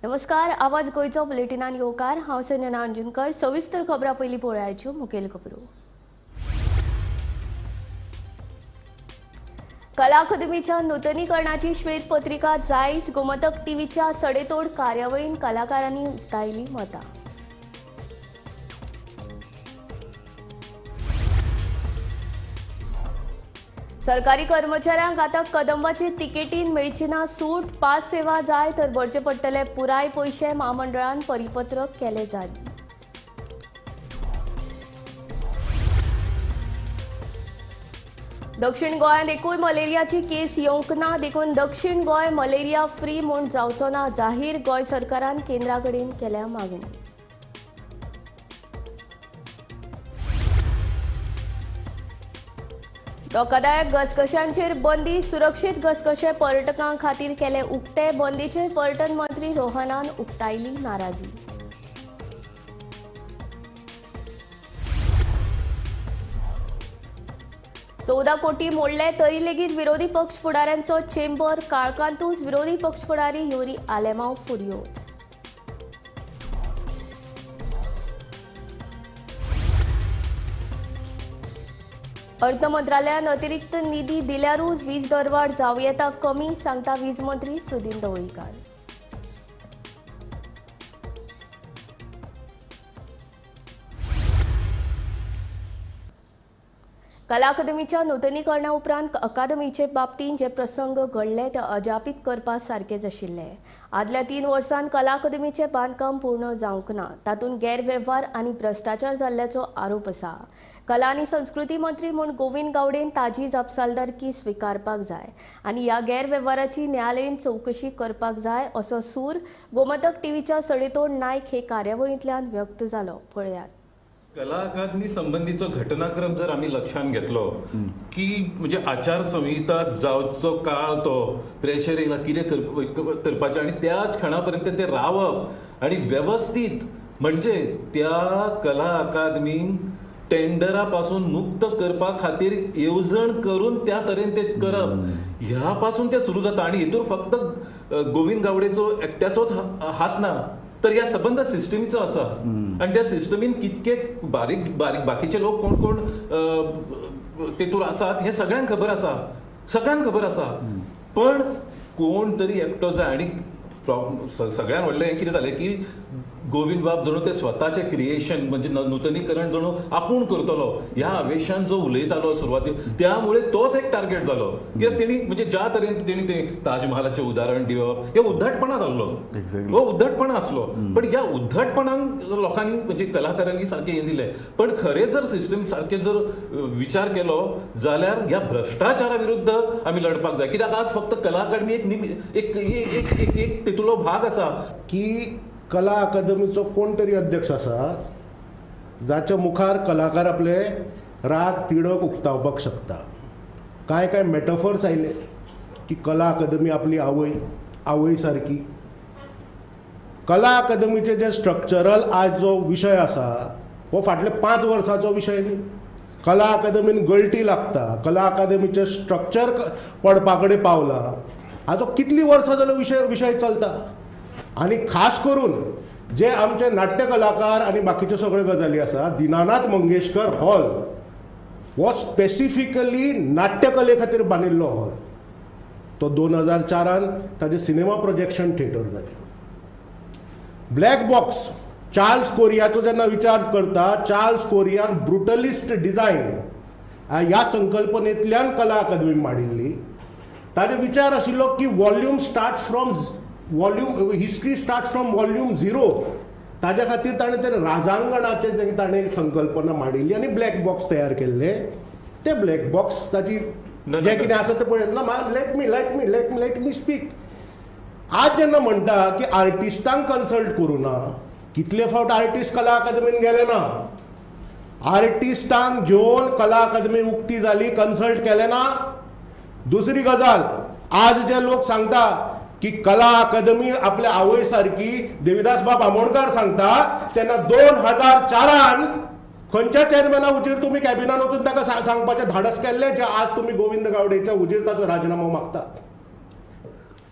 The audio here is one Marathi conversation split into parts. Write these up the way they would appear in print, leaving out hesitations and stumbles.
नमस्कार, आवाज गोयचो बुलेटिनान येवकार। हांव संजना अंजुनकर। सविस्तर खबरां पयलीं पळोवयाच्यो मुखेल खबरो। कला अकादमीच्या नूतनीकरणाची श्वेतपत्रिका जायच। गोमतक टीव्हीच्या सडेतोड कार्यावळीन कलाकारांनी उक्तायली मतां। सरकारी कर्मचाऱ्यांक आतां कदंबाची तिकेटीन मेळची ना सूट। पास सेवा जाय तर भरचे पडटले पुराय पयशे। महामंडळान परिपत्रक केले जारी। दक्षिण गोंयांत एकूय मलेरियाची केस येवंक ना। देखून दक्षिण गोंय मलेरिया फ्री म्हूण जावचो ना जाहीर। गोंय सरकारान केंद्रा कडेन केल्या मागणी। धोकादायक घसघश्यांचेर बंदी। सुरक्षीत घसघशे पर्यटकां खातीर केले उक्ते। बंदीचेर पर्यटन मंत्री रोहनान उक्तायली नाराजी। चौदा कोटी मोडले तरी लेगीत विरोधी पक्ष फुडाऱ्यांचो चेंबर काळखांतूच। विरोधी पक्ष फुडारी युरी आलेमांव फुर्योज। अर्थ मंत्रालयान अतिरिक्त निधी दिल्यारूच वीज दरवाड जावं येता कमी, सांगता वीज मंत्री सुदीन ढवळीकार। कला अकादमीच्या नूतनीकरणा उपरांत अकादमीचे बाबतींत जे प्रसंग घडले ते अजापीत करपाक सारकेच आशिल्ले। आदल्या 3 वर्सांत कला अकादमीचे बांदकाम पूर्ण जावंक ना। तातूंत गैरवेव्हार आनी भ्रष्टाचार जाल्ल्याचो आरोप आसा। कला आनी संस्कृती मंत्री म्हूण गोविंद गावडेन ताजी जापसालदारकी स्विकारपाक जाय आनी ह्या गैरवेव्हाराची न्यायालयीन चवकशी करपाक जाय असो सूर गोमतक टीव्हीच्या सडेतोड नायक हे कार्यावळींतल्यान व्यक्त जालो। पळयात। कला अकादमी संबंधीचो घटनाक्रम जर आम्ही लक्षात घेतलो की म्हणजे आचारसंहिता जावचो काळ तो प्रेशर येयला कितें करपाचें आनी त्या क्षणापर्यंत ते रावप आनी व्यवस्थीत म्हणजे त्या कला अकादमीक टेंडरा पासून मुक्त करपा खातीर येवजण करून त्या तरेन ते करप ह्या पासून ते सुरू जाता। आनी हितूर फक्त गोविंद गावडेचो एकट्याचोच हात ना तर या संबंध सिस्टमीचो आसा आणि त्या सिस्टमीन कितके बारीक बारीक बाकीचे लोक कोण कोण तेतूर आसात हे सगळ्यांक खबर आसा पण कोण तरी एकटो जाय। आणि सगळ्यात व्हडलें हें कितें जालें की गोविंद बाब जणू ते स्वताचे क्रिएशन म्हणजे नूतनीकरण जणू आपूण करतलो ह्या आवेशान जो उलयतालो सुरवाती त्यामुळे तोच एक टार्गेट जालो कित्याक तेणी म्हणजे ज्या तरेन तेणी ते ताजमहालाचें उदाहरण दिवप हे उद्धटपणां जाल्लो हो उद्धटपणां आसलो। पण ह्या उद्धटपणांक लोकांनी म्हणजे कलाकारांनी सारकें हें दिलें पण खरें जर सिस्टम सारकें जर विचार केलो जाल्यार ह्या भ्रष्टाचारा विरुद्ध आमी लढपाक जाय। कित्याक आज फक्त कला अकादमी एक एक एक एक तेतुलो भाग आसा की कला अकादमीचो कोण तरी अध्यक्ष आसा जाच्या मुखार कलाकार आपले राग तिडक उक्तावपाक शकता। काय मेटाफर्स आयले की कला अकादमी आपली आवय सारकी। कला अकादमीचे जे स्ट्रक्चरल आज जो विशय आसा हो फाटले 5 वर्सांचो विशय न्ही। कला अकादमीन गळटी लागता, कला अकादमीचे स्ट्रक्चर पडपा कडेन पावला। हाजो कितली वर्सां जालो विशय चलता आणि खास करून जे आमचे नाट्य कलाकार आणि बाकीचे सगळे गजाली आसा दीनानाथ मंगेशकर हॉल हो स्पेसिफिकली नाट्यकले खातीर बांदिल्लो हॉल तो 2004 ताजे सिनेमा प्रोजेक्शन थिएटर जालें। ब्लॅक बॉक्स चार्ल्स कोरियाचो जेन्ना विचार करता चार्ल्स कोरियान ब्रुटलिस्ट डिझायन ह्या संकल्पनेंतल्यान कला अकादमी माडिल्ली। ताजे विचार आशिल्लो की हिस्ट्री स्टार्ट्स फ्रॉम वॉल्यूम 0 ताज्या खातीर ताणें ते राजांगणाचे जे ताणें संकल्पना माडिल्ली आनी ब्लॅक बॉक्स तयार केल्ले। ते ब्लॅक बॉक्स ताची जे कितें आसा ते पळयत ना लेट मी स्पीक। आज जेन्ना म्हणटा की आर्टिस्टांक कन्सल्ट करूं ना कितले फावट आर्टिस्ट कला अकादमीन गेले ना आर्टिस्टांक घेवन कला अकादमी उक्ती जाली कन्सल्ट केले ना। दुसरी गजाल आज जे लोक सांगता की कला अकादमी आपल्या आवय सारकी देविदास बाब आमोणकार सांगता तेन्ना 2004 खंयच्या चेअरमॅना हुजीर तुम्ही कॅबिनान वचून ताका सांगपाचें धाडस केल्लें जे आज तुम्ही गोविंद गावडेच्या हुजीर ताचो राजिनामो मागतात।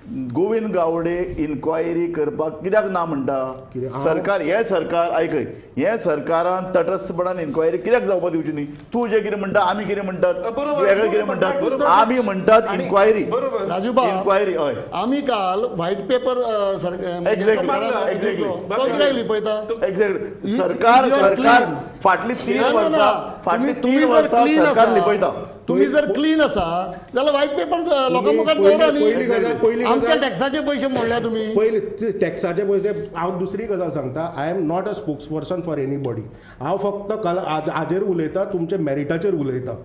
गोविंद गावडे इन्क्वायरी करपाक कित्याक ना म्हणटा कित्याक? सरकार हे सरकार आयकय हे सरकारान तटस्थपणान इन्क्वायरी कित्याक जावपाक दिवची न्ही तूं जे कितें म्हणटा आमी कितें म्हणटात बरोबर. वेगळे कितें म्हणटात आमी म्हणटात इन्क्वायरी बरोबर. राजूबा इन्क्वायरी हय आम्ही काल व्हाईट पेपर Exactly. लिपयता एक्झॅक्टली सरकार फाटली 3 ना, ना, वर्सां ना. फाटली तुम्ही 3 जर वर्सां clean सरकार आसा, लिपयता तुम्ही जर क्लीन असा जाल्यार व्हाईट पेपर लोकां मुखार पहिली दवरा आमच्या गजाल- टॅक्साचे पयशे मोडल्या तुम्ही पयली टॅक्साचे पयशे हांव दुसरी गजाल सांगता I am not a spokes person for anybody हांव फक्त हाजेर उलयतां तुमच्या मेरिटाचेर उलयतां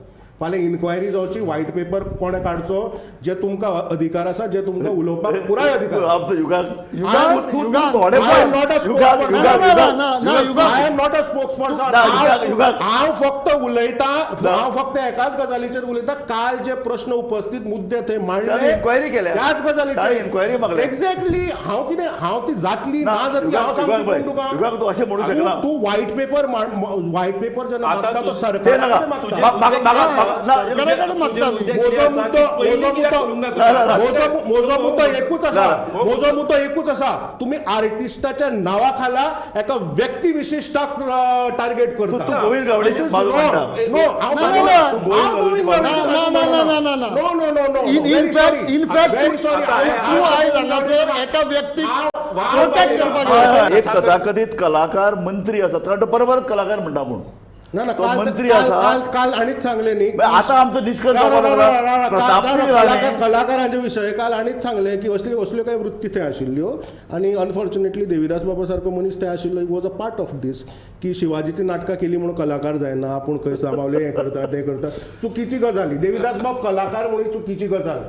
फाल्यां इन्क्वायरी जावची व्हाईट पेपर कोणे काडचो जे तुमकां अधिकार आसा जे तुमकां उलोवपाक पुराय अधिकार आमचो युगाक युगाक- थोडे I am not a spokesperson. युगाक- I am not a spokes ना, पर्सन युगाक- हांव फक्त उलयतां हांव फक्त एकाच गजालीचेर उलयतां काल जे प्रश्न उपस्थित मुद्दे थंय मांडले तांणी inquiry केल्या. त्याच तांणी गजालीचेर inquiry मागल्या. एक्झॅक्टली हांव ती जातली ना जातली हांव युगाक सांगता पळय, तुका युगाक तूं अशें म्हणूं शकना. तूं व्हाईट पेपर जेन्ना आता मागता तो तू- ते सरकार नाका सरकाराकडे मागता आमी. मोजो मुद्दो एकूच आसा मोजो मुद्दो एकूच आसा तुम्ही आर्टिस्टाच्या नावा खाला एका व्यक्ती विशिष्टाक टार्गेट करता तू गोविंद गावडेचे बाजू मांडटा. In fact, तू आयज हांगासर एका व्यक्तीक प्रोटेक्ट करपाक एक तथाकथित कलाकार मंत्री आसा ताका तो परत कलाकार म्हणटा पूण ना तो मंत्री आसा. काल आणीच सांगले न्ही आता आमचो निष्कर्ष जावपाक लागला. प्रताप सिंग राणे कलाकारांचे विशय काल आणीच सांगले की असल्यो काही वृत्ती थंय आशिल्ल्यो आणि अनफॉर्च्युनेटली देविदास बाबा सारको मनीस थंय आशिल्लो was a part of these की शिवाजीची नाटकां केली म्हणून कलाकार जायना आपूण खंय सामावले हें करता तें करता चुकीची गजाली देविदास बाब कलाकार म्हणून चुकीची गजाल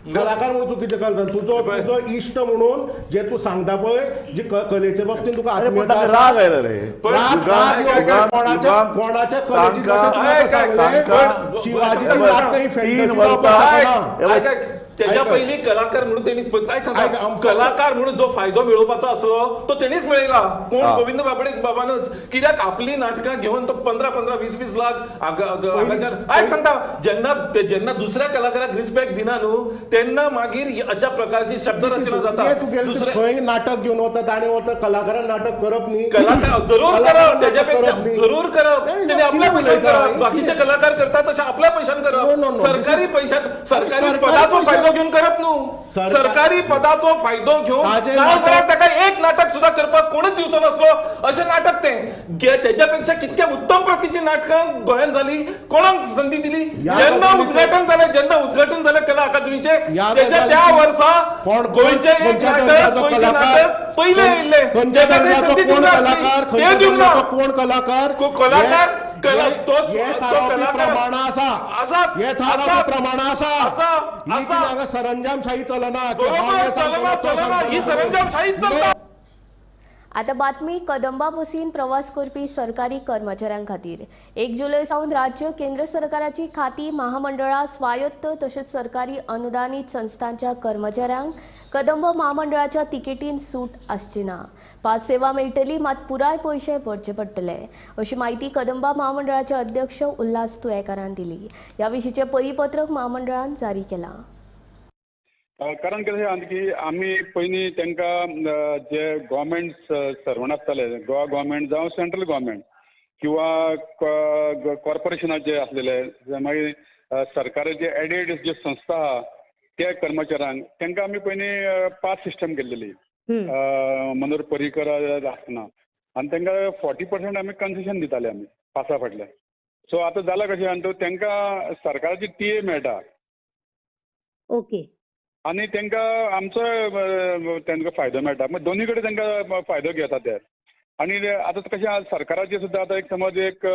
कलाकार म्हणून चुकीचे गजाल तुजो इश्ट म्हणून जे तू सांगता पळय जी कलेच्या बाबतीत तुका अरे पण आत्मीयता ताका आसा, राग आयला रे कोणाच्या कलेची जशें तुका सांगलें, शिवाजीची नाटकां ही fantasy जावपाक शकना. त्याच्या पहिली कलाकार म्हणून त्यांनी काय ऐका, सांगता आमचं- कलाकार म्हणून जो फायदो मिळवपाचो असलो तो तेणीच मेळयला कोण गोविंद बाबानच कित्याक आपली नाटकां घेऊन तो 15-20 लाख आयक सांगता जेन्ना दुसऱ्या कलाकाराक रिस्पेक्ट दिना न्हू तेन्ना मागीर अशा प्रकारची शब्दरचना जाता तू गेल दुसऱ्या खंय नाटक घेवन वता ताणें वता कलाकारान नाटक करप न्ही कलाकार जरूर कलाकारान करप त्याच्यापेक्षा नाटक न्ही. जरूर करप नाही, त्यांनी आपल्या किती पैशान उलयता? करप बाकीचे कलाकार करतात तशा आपल्या पैशान No, no, करप no. सरकारी This is- पैशात सरकारी सरकारी पदाचो पैशात- फायदो घेऊन करप न्हू सरकार- सरकारी पदाचो फायदो घेऊन ताजें नाजाल्यार नाटक- ताका एक नाटक सुद्धा करपाक कोणूच दिवचो नसलो अशें नाटक त्याच्यापेक्षा कितक्या उत्तम प्रतीची नाटकां गोंयांत जाली कोणाक संधी दिली या जेन्ना गजालीचेर- उद्घाटन जालें कला अकादमीचे या त्याच्या त्या गजालीचेर- वर्सा गोंयचे एक खंयच्या नाटक दर्जाचो गोंयचे कलाकार नाटक पयले येयल्ले खंयच्या दर्जाचो कोण कलाकार खंयच्या ते दिवंक दर्जाचो ना कोण कलाकार कलाकार हे थारावपी प्रमाण आसा आसात. हे थारावपी प्रमाण आसा आसा. ही आसा. कितें हांगा सरंजामशाही चलना की बरोबर, हांव हें चलना, सांगतलों, तो चलना. ही सांगतलों. सरंजामशाहीच चलता. आतां बातमी कदंबा बसीन प्रवास करपी सरकारी कर्मचाऱ्यां खातीर 1 जुलय सावन राज्य केंद्र सरकाराची खाती महामंडळां स्वायत्त तशेंच सरकारी अनुदानीत संस्थांच्या कर्मचाऱ्यांक कदंब महामंडळाच्या तिकेटीन सूट आसची ना पास सेवा मेळटली मात पुराय पयशे भरचे पडटले अशी माहिती कदंबा महामंडळाचे अध्यक्ष उल्हास तुयेकारान दिली ह्या विशींचें परिपत्रक महामंडळान जारी केलां कारण कशें आसा की आमी पयलीं तांकां जे गव्हर्मेंट सर्वंट आसताले गोवा गव्हर्मेंट जावं सेंट्रल गव्हर्मेंट किंवा कॉर्पोरेशनाचे आसलेले मागीर सरकाराचे एडेड जे संस्था आहा त्या कर्मचाऱ्यांक तांकां आमी पयलीं पास सिस्टम केल्लेली मनोहर पर्रीकर आसतना आनी तांकां 40% आमी कन्सेशन दिताले आमी पासा फाटल्यान सो आतां जालां कशें आनी तांकां सरकाराची टीए मेळटा ओके आनी तांकां आमचो तांकां फायदो मेळटा मग दोनूय कडेन तांकां फायदो घेता ते आनी आतां कशें आहा सरकाराचे सुद्दां आतां एक समज एक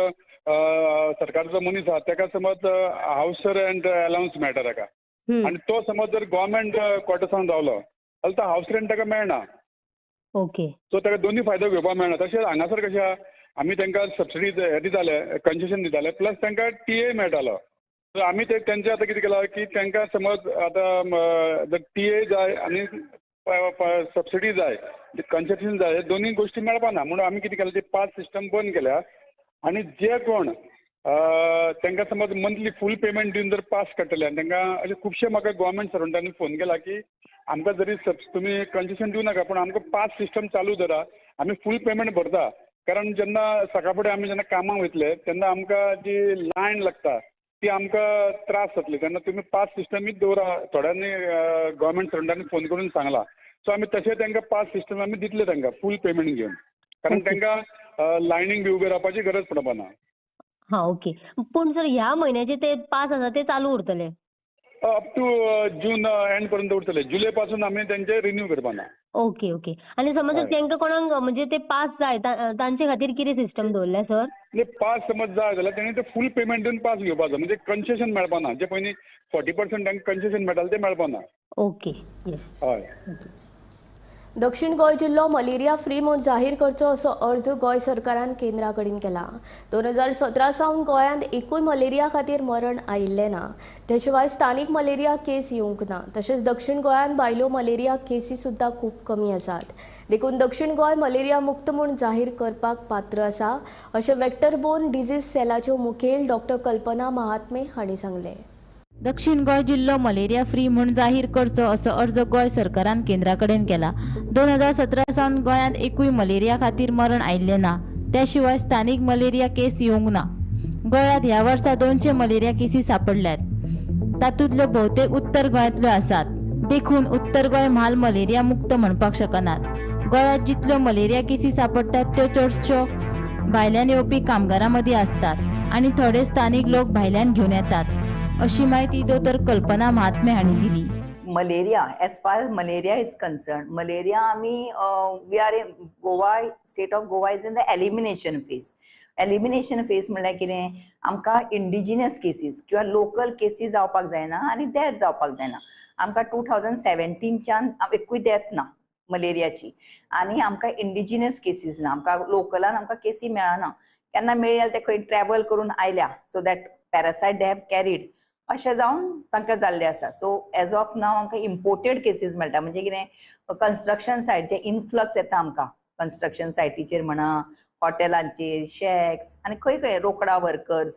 सरकाराचो मनीस आहा ताका समज हावस रेंट अलावन्स मेळटा ताका आनी तो समज जर गव्हर्मेंट क्वॉर्टर्सान रावलो जाल्यार तो हावस रेंट ताका मेळना ओके सो ताका दोनूय फायदो घेवपाक मेळना तशेंच हांगासर कशें आहा आमी तांकां सबसिडी हे दिताले कन्सेशन दिताले प्लस तांकां टीए मेळटालो सो आमी तेंचे आतां कितें केलां की तांकां समज आतां टीए जाय आनी सबसिडी जाय कन्सेशन जाय हे दोनूय गोश्टी मेळपाना म्हणून आमी कितें केलां ते पास सिस्टम बंद केल्या आनी जे कोण तांकां समज मंथली फूल पेमेंट दिवन जर पास काडटले आनी तांकां अशे खुबशे म्हाका गव्हर्मेंट सर्वंटांनी फोन केला की आमकां जरी तुमी कन्सेशन दिवं नाका पूण आमकां पास सिस्टम चालू दरा, आमी फूल पेमेंट भरता. कारण जेन्ना सकाळ फुडें आमी जेन्ना कामाक वयतले तेन्ना आमकां जी लायन लागता ती आमकां त्रास जातली. तेन्ना तुमी पास सिस्टमीच दवरा. थोड्यांनी गव्हर्मेंट सर्वंटांनी फोन करून सांगला. सो आमी तशें तांकां पास सिस्टम आमी दितले तांकां फूल पेमेंट घेवन. कारण तांकां लायनीक बी उबे रावपाची गरज पडपाना. हा ओके. पण सर ह्या महिन्याचे ते पास आसा ते चालू उरतले? अप टू जून एंड पर्यंत उरतले. जुलय पासून आमी तेंचे रिन्यू करपाना. Okay okay. आणि समज जर तांकां कोणाक म्हणजे ते पास जाय तांचे खातीर कितें सिस्टम दवरल्या सर? म्हणजे पास समज जाय जाल्यार तेणी ते फूल पेमेंट दिवन पास घेवपाचो. म्हणजे कन्सेशन मेळपाना. जे पयलीं 40% तांकां कन्सेशन मेळटालें तें मेळपाना. ओके. येस. हय. दक्षिण गोंय जिल्लो मलेरिया फ्री म्हूण जाहीर करचो असो अर्ज गोंय सरकारान केंद्रा कडेन केला. 2017 सावन गोंयांत एकूय मलेरिया खातीर मरण आयिल्लें ना. ते शिवाय स्थानीक मलेरिया केस येवंक ना. तशेंच दक्षिण गोंयांत भायल्यो मलेरिया केसी सुद्दां खूब कमी आसात. देखून दक्षिण गोंय मलेरिया मुक्त म्हूण जाहीर करपाक पात्र आसा अशें व्हेक्टर बोर्न डिजीज सेलाच्यो मुखेल डॉ. कल्पना महात्मे हांणी सांगलें. दक्षिण गोंय जिल्लो मलेरिया फ्री म्हूण जाहीर करचो असो अर्ज गोंय सरकारान केंद्रा कडेन केला. 2017 सावन गोंयांत एकूय मलेरिया खातीर मरण आयिल्लें ना. त्या शिवाय स्थानीक मलेरिया केस येवंक ना. गोंयांत ह्या वर्सा 200 मलेरिया केसी सापडल्यात. तातूंतल्यो भोवतेक उत्तर गोंयांतल्यो आसात. देखून उत्तर गोंय म्हाल मलेरिया मुक्त म्हणपाक शकनात. गोंयांत जितल्यो मलेरिया केसी सापडटात त्यो चडश्यो भायल्यान येवपी कामगारां मदीं आसतात आनी थोडे स्थानीक लोक भायल्यान घेवन येतात अशी माहिती डॉ. कल्पना महात्मे हांणी दिली. Malaria, as far as malaria is concerned, malaria we are in Goa, state of Goa is in the elimination phase. Elimination phase म्हळ्यार कितें? आमकां इंडिजिनस केसीस किंवा लोकल केसीस जावपाक जायना आनी डेथ जावपाक जायना. आमकां 2017च्यान एकूय डेथ ना मलेरियाची आनी आमकां इंडिजिनस केसीस ना. आमकां लोकलान आमकां केसी मेळना. केन्ना मेळ्ळी जाल्यार ते खंय ट्रॅव्हल करून आयल्या so that parasite they have carried अशें जावन तांकां जाल्लें आसा. सो एज ऑफ नाव आमकां इम्पोर्टेड केसीस मेळटा. म्हणजे कितें कन्स्ट्रक्शन सायट जे इन्फ्लक्स येता आमकां कन्स्ट्रक्शन सायटीचेर म्हणा, हॉटेलांचेर, शॅक्स आनी खंय खंय रोकडा वर्कर्स.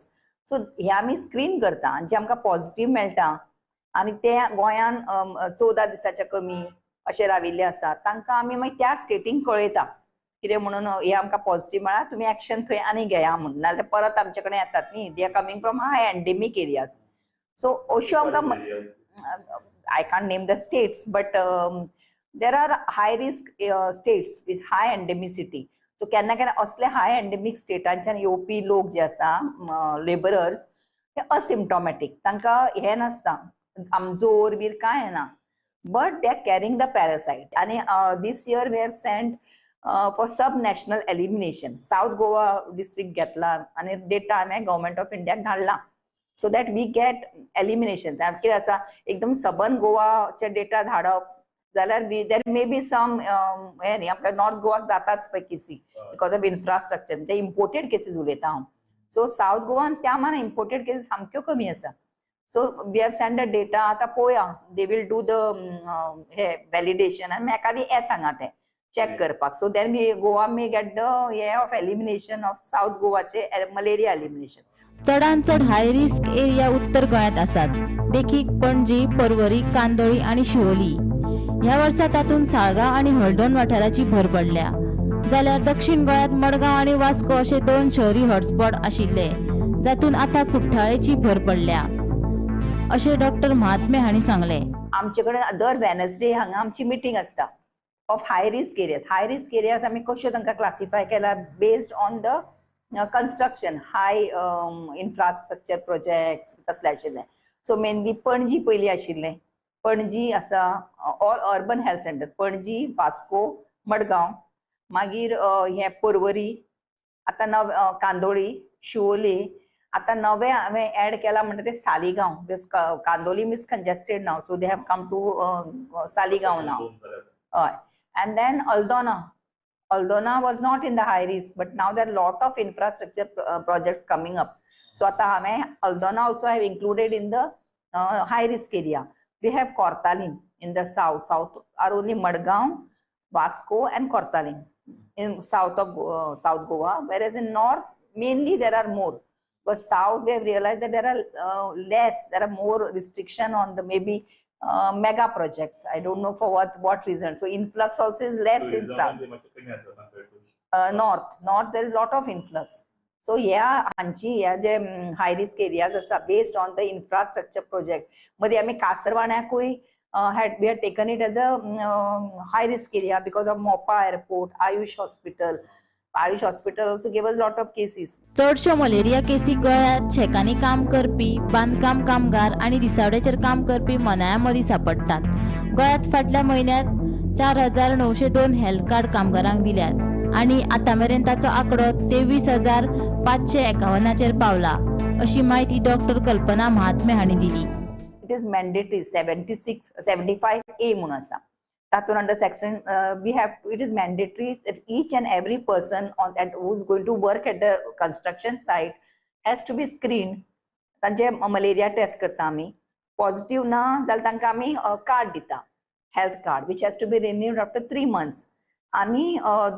सो हे आमी स्क्रीन करता आनी जे आमकां पॉझिटिव्ह मेळटा आनी ते गोंयान 14 दिसाच्या कमी अशे राविल्ले आसा तांकां आमी मागीर त्या स्टेटीक कळयता कितें म्हणून हे आमकां पॉझिटिव्ह मेळ्ळा, तुमी एक्शन थंय आनी घेया म्हणून. नाजाल्यार परत आमचे कडेन येतात न्ही. They are coming from hi endemic areas. So अश्यो आमकां I can't name the states, but there are high risk states with high endemicity. So केन्ना केन्ना असले हाय एंडेमिक स्टेटांच्यान येवपी लोक जे आसा लेबरर्स ते असिम्टोमॅटीक. तांकां हे नासता जोर बीर कांय ना, but they are carrying the parasite. आनी this year we have send for sub national elimination. South Goa district घेतला आनी डेटा हांवें गव्हर्मेंट ऑफ इंडियाक धाडला. So that we get elimination. कितें आसा एकदम सबन गोवाचे डेटा धाडप जाल्यार देर मे बी सम हे न्ही आमकां नॉर्थ गोवाक जाताच पळय केसी बिकॉज ऑफ इन्फ्रास्ट्रक्चर. ते इम्पोर्टेड केसीस उलयता हांव. सो साऊथ गोवान त्या मानान इम्पोर्टेड केसीस सामक्यो कमी आसा. So we have send the data. आतां पळोवया दे वील डू द हे व्हॅलिडेशन आनी एखादी येत हांगा ते चॅक करपाक. So then Goa may get the हे ऑफ एलिमिनेशन ऑफ साऊथ गोवाचे मलेरिया एलिमिनेशन. चडांत चड हाय रिस्क एरिया उत्तर गोंयांत आसात. देखीक पणजी, पर्वरी, कांदोळी आनी शिवोली. ह्या वर्सा तातूंत साळगांव आनी हळदोण वाठाराची भर पडल्या. जाल्यार दक्षिण गोंयांत मडगांव आनी वास्को अशे 2 शहरी हॉटस्पॉट आशिल्ले जातून आतां कुठ्ठाळेची भर पडल्या अशें डॉ. महात्मे हांणी सांगलें. आमचे कडेन दर वेनसडे हांगा आमची मिटींग आसता of high risk areas. High risk areas आमी कश्यो तांकां क्लासिफाय केला based on the construction, high infrastructure projects तसले आशिल्ले. सो मेनली पणजी पयली आशिल्ले. पणजी आसा all urban health centre. Panaji, Vasco, Madgaon, मागीर हे पर्वरी, आतां कांदोळी, शिवोले. आतां नवे हांवें एड केला म्हणटा ते सालिगांव. कांदोली मीस कंजेस्टेड नाव, so they have come to Saligao नाव. हय. And then Aldona. Aldona was not in the high risk, but now there are lot of infrastructure projects coming up. So ata hame Aldona also have included in the high risk area. We have Kortalim in the south. South are only Madgaon, Vasco and Kortalim in south of South Goa, whereas in north mainly there are more. But south we have realized that there are more restriction on the maybe mega projects. I don't know for what reason. So influx also is less in south. North there is lot of influx. So जे high risk areas are based on the infrastructure project. मध्ये आम्ही कासरवाड्याकूय we had taken it as a high risk area because of Mopa airport, Ayush hospital. Ayush hospital also gave us lot of cases. चडशो मलेरिया केसी गोंयांत शेकांनी काम करपी बांदकाम कामगार आणि दिसावड्याचेर काम करपी मनाया मदीं सापडटात. गोंयांत फाटल्या म्हयन्यांत 4,902 हेल्थ कार्ड कामगारांक दिल्यात आणि आतां मेरेन ताचो आंकडो 23,551 पावला अशी माहिती डॉक्टर कल्पना महात्मे हांणी दिली. It is mandatory 75A म्हणून आसा. तातून under section it is mandatory that each and every person who's going to work at the construction site has to be screened. तांचे मलेरिया टेस्ट करता आमी. पॉझिटिव्ह ना जाल्यार तांकां आमी कार्ड दिता, health card, which has to be renewed after 3 months. आणि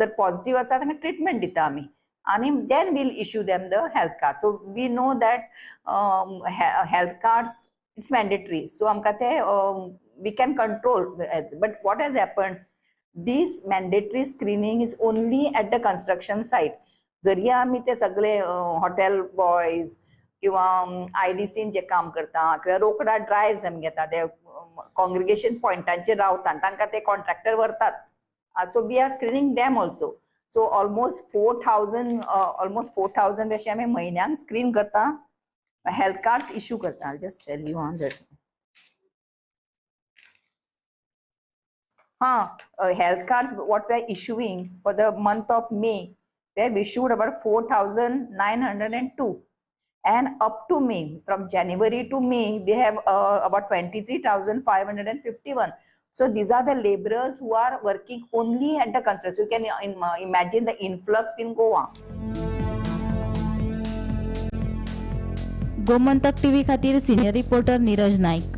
जर पॉझिटिव्ह आसा तांकां ट्रिटमेंट दिता आमी. आणि then we'll issue them the health card. So we know that health cards it's mandatory. So amka te we can control. But what has happened? This mandatory screening is only at the construction site. जरी आम्ही ते सगळे हॉटेल बॉयज किंवा IDC जे काम करता किंवा रोकडा ड्रायव्स आमी घेता ते कॉंग्रिगेशन पॉइंटांचेर रावतात तांकां ते कॉन्ट्रॅक्टर व्हरतात. So we are screening them also. So almost 4,000 अशें आमी म्हयन्याक स्क्रीन करता. Health cards issue करता. I'll just tell you on that. Health cards what we are issuing for the month of May, we have issued about 4,902, and up to May, from January to May, we have about 23,551. So these are the laborers who are working only at the construction. So you can imagine the influx in Goa. Gomantak TV खातीर सिनियर रिपोर्टर नीरज नाईक.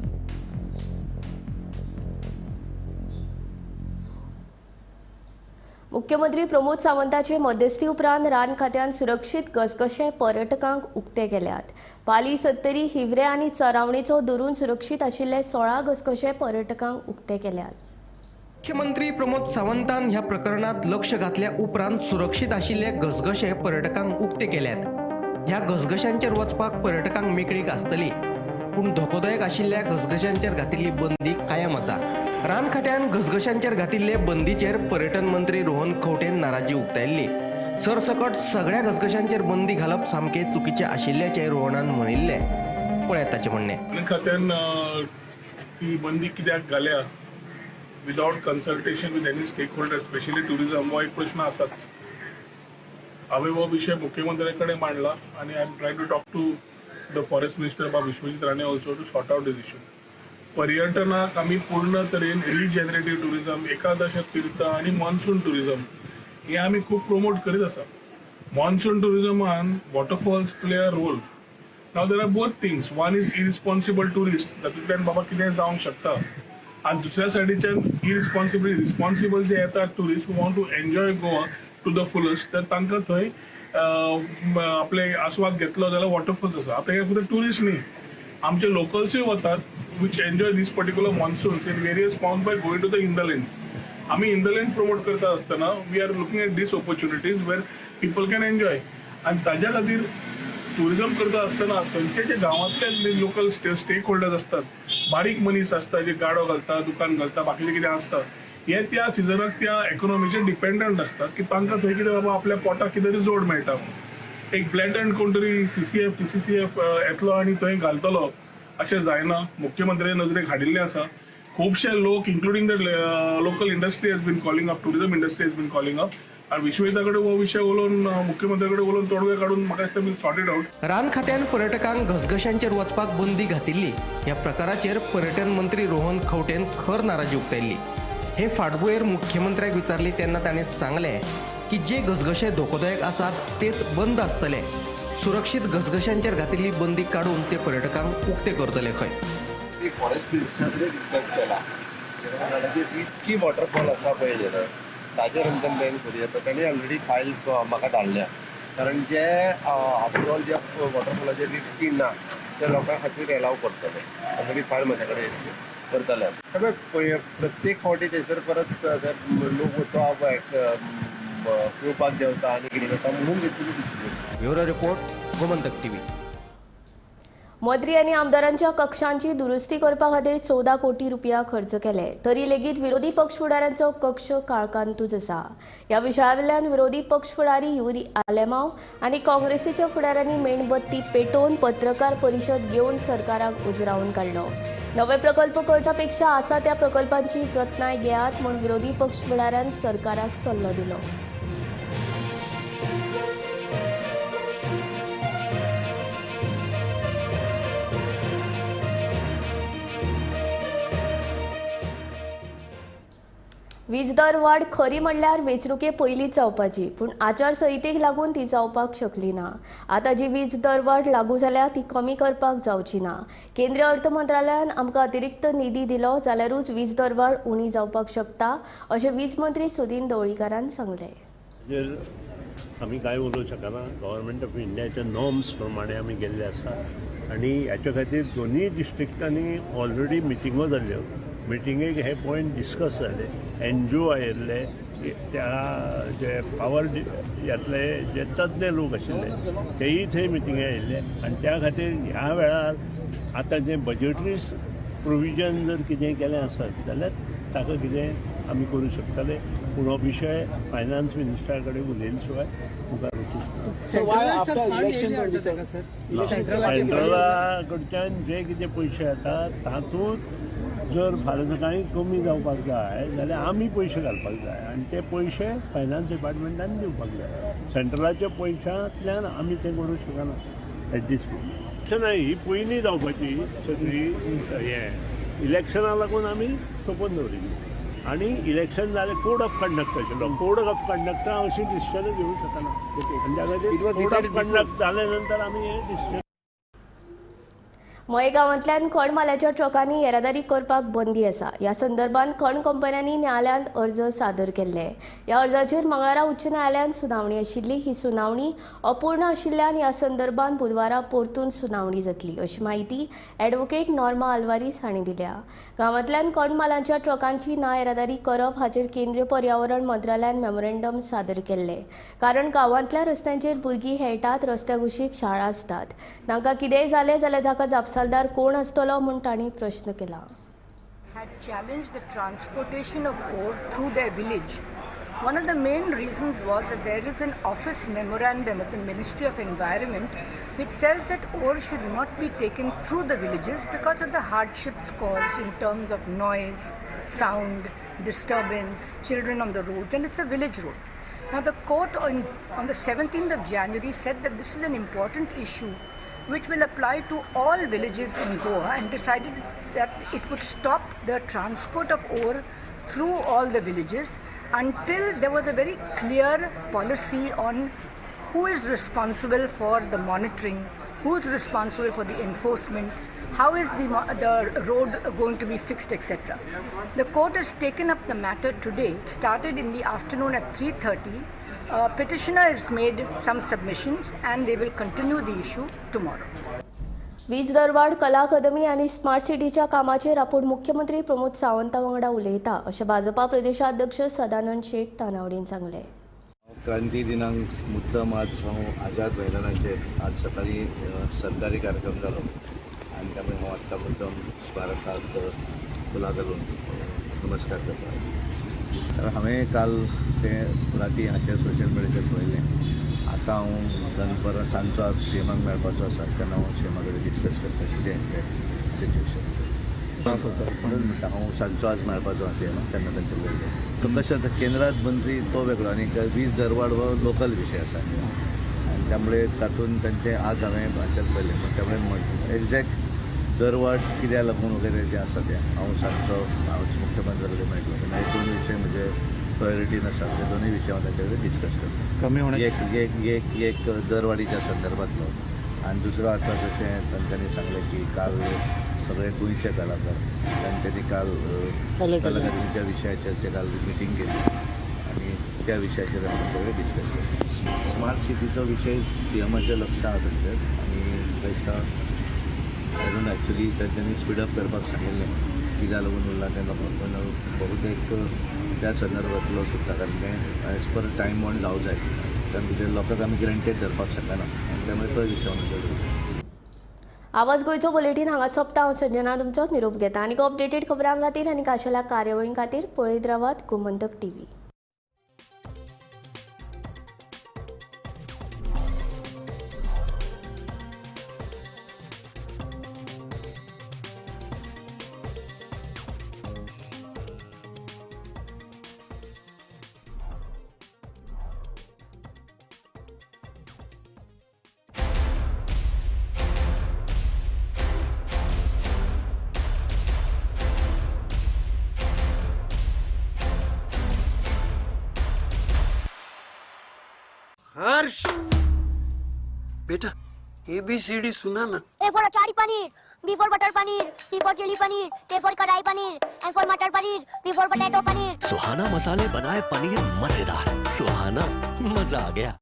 मुख्यमंत्री प्रमोद सावंताचे मध्यस्थी उपरांत रान खात्यान सुरक्षीत घसघशे पर्यटकांक उक्ते केल्यात. पाली, सत्तरी, हिवरे आनी चरावणेचो धरून सुरक्षीत आशिल्ले 16 घसघशे पर्यटकांक उक्ते केल्यात. मुख्यमंत्री प्रमोद सावंतान ह्या प्रकरणात लक्ष घातल्या उपरांत सुरक्षीत आशिल्ले घसघशे पर्यटकांक उक्ते केल्यात. ह्या घसघशांचेर वचपाक पर्यटकांक मेकळीक आसतली, पूण धोकोदायक आशिल्ल्या घसघशांचेर घातिल्ली बंदी कायम आसा. रान खात्यान घसघशांचेर घातिल्ले बंदीचेर पर्यटन मंत्री रोहन खंवटेन नाराजी उक्तायल्ली. सरसकट सगळ्या घसघशांचेर बंदी घालप सामके चुकीचे आशिल्ल्याचे रोहनान म्हणिल्ले. पळयात ताचें म्हणणें. रान खात्यान ती बंदी कित्याक घाल्या without consultation with any stakeholder, specially tourism, हो एक प्रश्न आसाच. हांवें हो विशय मुख्यमंत्र्या कडेन मांडला आणि I am trying to talk to the forest minister बाबा Vishwajit Rane also to sort out this issue. पर्यटनाक आमी पूर्ण तरेन रिजेनरेटीव टुरिझम, एकादशक तीर्थ आणि मॉन्सून टुरिझम हे आमी खूब प्रमोट करीत आसा. मॉन्सून टुरिझमान वॉटरफॉल्स प्ले अ रोल. नाव there are both things. One is irresponsible tourist, तातूंतल्यान बाबा कितें जावंक शकता, आणि दुसऱ्या सायडीच्यान रिस्पॉन्सिबल जे येतात tourist who want to enjoy Goa to the fullest, तर तांकां थंय आपले आस्वाद घेतलो जाल्यार वॉटरफॉल्स आसा. आतां हे फक्त टुरिस्ट न्ही, आमचे लोकल्सूय वतात which enjoy these particular monsoons in various forms by going to the hinterlands. आम्ही hinterlands प्रमोट करता असताना we are looking at these opportunities where people can enjoy. आणि ताज्या खातीर टुरिझम करता असताना थंयचे जे गांवांतले लोकल स्टेक होल्डर्स असतात, बारीक मनीस असतात जे गाडो घालता, दुकान घालता, बाकीचे कितें असता, हे त्या सिजनाक त्या इकॉनॉमीचेर डिपेंडंट असतात की तांकां थंय कितें बाबा आपल्या पोटाक कितें तरी जोड मेळटा. एक ब्लॅटंट कोण तरी CCF TCCF येतलो आनी थंय घालतलो अशें जायना. मुख्यमंत्र्याचे नजरेक हाडिल्लें आसा. खुबशे लोक including the local industry has been calling up, tourism industry has been calling up. आणि विश्वजिता कडेन हो विशय उलोवन मुख्यमंत्र्या कडेन उलोवन तोडगे काडून म्हाका दिसता वील सॉर्ट इट आउट. रान खात्यान पर्यटकांक घसघशांचेर वचपाक बंदी घातिल्ली. ह्या प्रकाराचेर पर्यटन मंत्री रोहन खंवटेन खर नाराजी उक्तायल्ली. हे फाटभुंयेर मुख्यमंत्र्याक विचारली तेन्ना ताणें सांगलें की जे घसघशे धोकोदायक आसात तेच बंद आसतले. सुरक्षीत घसघशांचेर घातिल्ली बंदी काडून ते पर्यटकांक उक्ते करतले खंय. फॉरेस्ट मिनिस्टरान डिस्कस केला जे रिस्की वॉटरफॉल आसा पळय ताजेर आमकां बॅन करूं येता. ताणें ऑलरेडी फायल म्हाका धाडल्या कारण जे आफ्टरऑल जे वॉटरफॉलाचे रिस्की ना त्या लोकां खातीर एलाव करतले ऑलरेडी फायल म्हजे कडेन करतले त्यामुळे प्रत्येक फावटी थंयसर परत लोक वचप पिवपाक देंवता आनी कितें करता म्हणून घेतली decision. Bureau report Gomantak TV. मंत्री आनी आमदारांच्या कक्षांची दुरुस्ती करपा खातीर 14 कोटी रुपया खर्च केले, तरी लेगीत विरोधी पक्ष फुडाऱ्यांचो कक्ष काळकांतूच आसा. ह्या विशयावेल्यान विरोधी पक्ष फुडारी युरी आलेमांव आनी काँग्रेसीच्या फुडाऱ्यांनी मेणबत्ती पेटोवन पत्रकार परिशद घेवन सरकाराक उजरावून काडलो. नवे प्रकल्प करच्या पेक्षा आसा त्या प्रकल्पांची जतनाय घेयात म्हूण विरोधी पक्ष फुडाऱ्यान सरकाराक सल्लो दिलो. वीज दर वाड खरी म्हणल्यार वेंचणुके पयलींच जावपाची, पूण आचारसंहितेक लागून ती जावपाक शकली ना. आतां जी वीज दर वाड लागू जाल्या ती कमी करपाक जावची ना. केंद्रीय अर्थ मंत्रालयान आमकां अतिरिक्त निधी दिलो जाल्यारूच वीज दर वाड उणी जावपाक शकता, अशें वीज मंत्री सुदीन ढवळीकारान सांगलें. आमी कांय उलोवंक शकना. गव्हर्मेंट ऑफ इंडियाच्या नॉर्म्स प्रमाणे आमी गेल्ले आसात आनी हाच्या खातीर दोनूय डिस्ट्रिक्टांनी ऑलरेडी मिटिंगो जाल्ल्यो. मिटिंगेक हे पॉयंट डिस्कस जाले. NGO आयिल्ले, त्या जे पावर ह्यातले जे तज्ञ लोक आशिल्ले तेय थंय मिटिंगे आयिल्ले आनी त्या खातीर ह्या वेळार आतां जें बजेटरी प्रोविजन जर कितें केलें आसत जाल्यार ताका कितें आमी करूं शकतले. पूण हो विशय फायनान्स मिनिस्टरा कडेन उलयले शिवाय मुखार सेंट्रला कडच्यान जे कितें पयशे येतात तातूंत जर फाल्यां सकाळीं कमी जावपाक जाय जाल्यार आमी पयशे घालपाक जाय आनी ते पयशे फायनान्स डिपार्टमेंटान दिवपाक जाय. सेंट्रलाच्या पयशांतल्यान आमी तें करूंक शकना एट दीस पॉयंट. ही पयलीं जावपाची सगळी हें इलेक्शनाक लागून आमी सोंपोवन दवरिल्ली आनी इलेक्शन जालें कोड ऑफ कंडक्ट आशिल्लो. कोड ऑफ कंडक्टा अशी डिसिजन घेवंक शकना आनी त्या खातीर कोड ऑफ कंडक्ट जाले नंतर आमी हें डिसिजन. मये गांवांतल्यान खण मालाच्या ट्रकांनी येरादारी करपाक बंदी आसा. ह्या संदर्भात खण कंपन्यांनी न्यायालयांत अर्ज सादर केल्ले. ह्या अर्जाचेर मंगळारा उच्च न्यायालयात सुनावणी आशिल्ली. ही सुनावणी अपूर्ण आशिल्ल्यान ह्या संदर्भात बुधवारा परतून सुनावणी जातली, अशी माहिती ॲडव्होकेट नॉर्मा आल्वारीस हांणी दिल्या. गांवांतल्यान खण मालाच्या ट्रकांची ना येरादारी करप हाचेर केंद्रीय पर्यावरण मंत्रालयान मेमोरेंडम सादर केल्ले. कारण गांवांतल्या रस्त्यांचेर भुरगीं खेळटात, रस्त्या कुशीक शाळा आसतात. तांकां कितेंय जालें जाल्यार ताका जापसालदार कोण आसतलो म्हूण तांणी प्रश्न केला. had challenged the transportation of ore through their village. One of the main reasons was that there is an office memorandum of the Ministry of Environment which says that ore should not be taken through the villages because of the hardships caused in terms of noise, sound, disturbance, children on the roads, and it's a village road. Now the court on the 17th of January said that this is an important issue which will apply to all villages in Goa and decided that it would stop the transport of ore through all the villages until there was a very clear policy on who is responsible for the monitoring, who is responsible for the enforcement, how is the road going to be fixed, etc. The court has taken up the matter today. It started in the afternoon at 3:30. Petitioner has made some submissions and they will continue the issue tomorrow. वीज दरवाड कला अकादमी आनी स्मार्ट सिटीच्या कामाचेर आपूण मुख्यमंत्री प्रमोद सावंता वांगडा उलयता, अशें भाजपा प्रदेशाध्यक्ष सदानंद शेट तानावडेन सांगलें. क्रांती दिनांक मुद्दम आज हांव आझाद मैदानाचेर आज सकाळी सरकारी कार्यक्रम जालो आनी त्यामुळे हांव आत्तां मुद्दम स्मारकाक फुलां घालून नमस्कार करता. तर हांवें काल तें राती हाचेर सोशल मिडियाचेर पळयलें. आतां हांव दनपार सांजचो आज सीएमाक मेळपाचो आसा तेन्ना हांव सीएमा कडेन डिस्कस करता कितें तें सिच्युएशन. म्हणून म्हणटा हांव सांजचो आज मेळपाचो आसा सीएमाक तेन्ना तांचे उलयलें. तो कशें जाता केंद्रांत मंत्री तो वेगळो आनी वीज दरवाड हो लोकल विशय आसा आनी त्यामुळे तातूंत तांचें आज हांवें हाचेर पळयलें. त्यामुळे एक्झॅक्ट दरवाड कित्याक लागून वगैरे जें आसा तें हांव सांजचो हांव मुख्यमंत्री कडेन मेळटलो. तेन्ना हे दोन विशय म्हजे प्रायोरिटीन आसा. ते दोनूय विशय हांव तांचे कडेन डिस्कस करता. कमी होणे एक दरवाडीच्या संदर्भातलो आनी दुसरो आतां जशें तांच्यांनी सांगलें की काल सगळे गोंयचे कलाकार तांच्यांनी काल कला अकादमीच्या विशयाचेर काल मिटींग केली आनी त्या विषयाचेर आमी सगळे डिस्कस केले. स्मार्ट सिटीचो विशय सीएमाच्या लक्षांत हाडटात आनी थंयसर आय डोंट एक्चुअली त्यांनी स्पीडअप करपाक सांगिल्लें कित्याक लागून उरला तें लोकांक पण बहुतेक त्या संदर्भातलो सुद्दां कारण तें एज पर टायम बॉन्ड जावं जाय कारण कितें लोकांक आमी ग्रँटेड धरपाक शकना आनी त्यामुळे तो विशय आमी आवाज गोंयचो बुलेटीन हांगा सोंपता. हांव संजना तुमचो निरोप घेता. आनीक अपडेटेड खबरां खातीर आनी खाशेल्या कार्यावळीं खातीर पळयत रावात गोमंतक TV. हर्ष बेटा ABCD सुना ना. A for achari paneer, B for butter paneer, C for chili paneer, K for kadai paneer, M for matar paneer, P for potato paneer. Suhana मसाले बनाए पनीर मजेदार. सुहाना मजा आ गया.